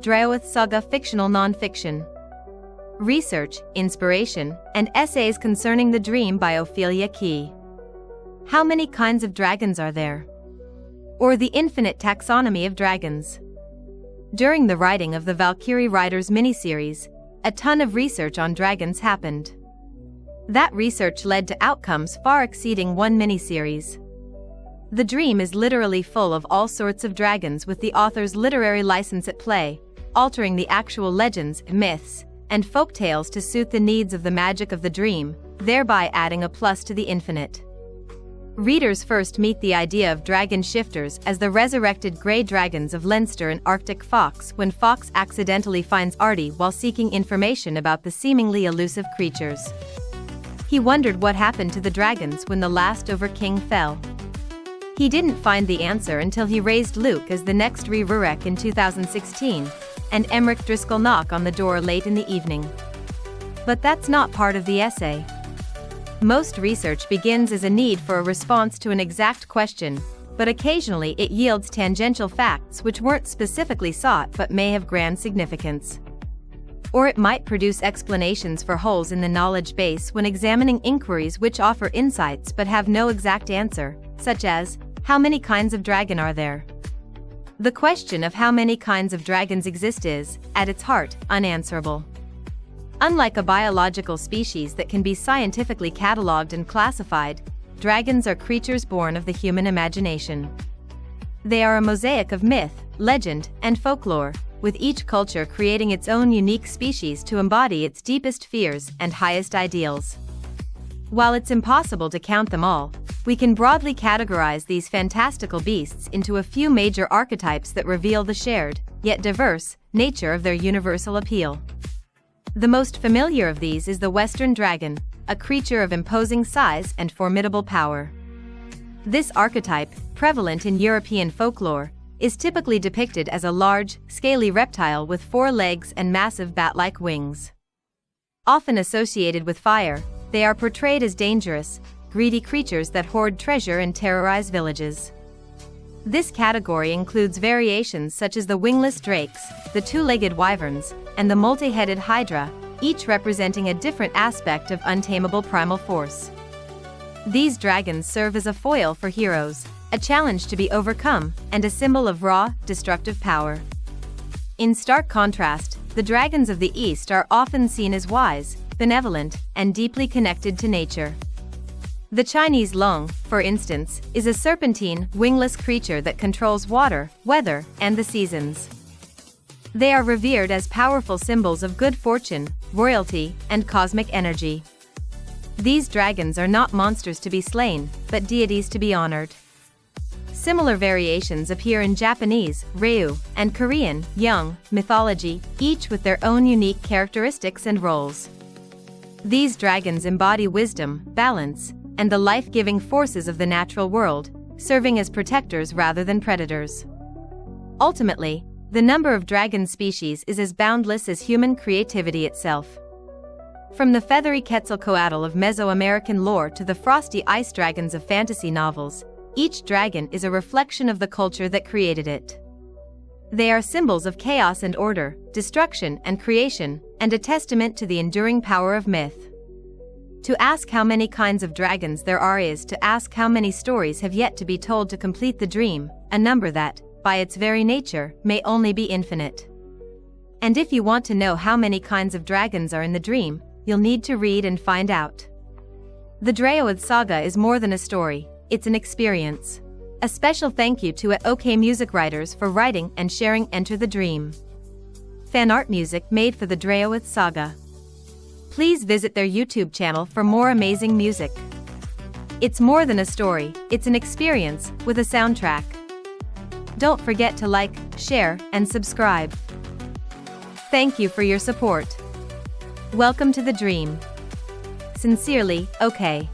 Draoithe Saga Fictional Nonfiction. Research, Inspiration, and Essays Concerning the Dream by Ophelia Kee. How many kinds of dragons are there? Or the infinite taxonomy of dragons. During the writing of the Valkyrie Riders miniseries, a ton of research on dragons happened. That research led to outcomes far exceeding one miniseries. The Dream is literally full of all sorts of dragons, with the author's literary license at play, altering the actual legends, myths, and folktales to suit the needs of the magic of the dream, thereby adding a plus to the infinite. Readers first meet the idea of dragon shifters as the resurrected grey dragons of Leinster in Arctic Fox, when Fox accidentally finds Artie while seeking information about the seemingly elusive creatures. He wondered what happened to the dragons when the last Over King fell. He didn't find the answer until he raised Luke as the next Rurek in 2016, and Emmerich Driscoll knock on the door late in the evening. But that's not part of the essay. Most research begins as a need for a response to an exact question, but occasionally it yields tangential facts which weren't specifically sought but may have grand significance. Or it might produce explanations for holes in the knowledge base when examining inquiries which offer insights but have no exact answer, such as, how many kinds of dragon are there? The question of how many kinds of dragons exist is, at its heart, unanswerable. Unlike a biological species that can be scientifically catalogued and classified, dragons are creatures born of the human imagination. They are a mosaic of myth, legend, and folklore, with each culture creating its own unique species to embody its deepest fears and highest ideals. While it's impossible to count them all, we can broadly categorize these fantastical beasts into a few major archetypes that reveal the shared, yet diverse, nature of their universal appeal. The most familiar of these is the Western dragon, a creature of imposing size and formidable power. This archetype, prevalent in European folklore, is typically depicted as a large, scaly reptile with 4 legs and massive bat-like wings. Often associated with fire, they are portrayed as dangerous, greedy creatures that hoard treasure and terrorize villages. This category includes variations such as the wingless drakes, the 2-legged wyverns, and the multi-headed hydra, each representing a different aspect of untamable primal force. These dragons serve as a foil for heroes, a challenge to be overcome, and a symbol of raw, destructive power. In stark contrast, the dragons of the East are often seen as wise, benevolent, and deeply connected to nature. The Chinese Long, for instance, is a serpentine, wingless creature that controls water, weather, and the seasons. They are revered as powerful symbols of good fortune, royalty, and cosmic energy. These dragons are not monsters to be slain, but deities to be honored. Similar variations appear in Japanese, Ryu, and Korean, Young, mythology, each with their own unique characteristics and roles. These dragons embody wisdom, balance, and the life-giving forces of the natural world, serving as protectors rather than predators. Ultimately, the number of dragon species is as boundless as human creativity itself. From the feathery Quetzalcoatl of Mesoamerican lore to the frosty ice dragons of fantasy novels, each dragon is a reflection of the culture that created it. They are symbols of chaos and order, destruction and creation, and a testament to the enduring power of myth. To ask how many kinds of dragons there are is to ask how many stories have yet to be told to complete the dream, a number that, by its very nature, may only be infinite. And if you want to know how many kinds of dragons are in the dream, you'll need to read and find out. The Draoithe Saga is more than a story, it's an experience. A special thank you to OK Music Writers for writing and sharing Enter the Dream. Fan art music made for the Draoithe Saga. Please visit their YouTube channel for more amazing music. It's more than a story, it's an experience, with a soundtrack. Don't forget to like, share, and subscribe. Thank you for your support. Welcome to the dream. Sincerely, OK.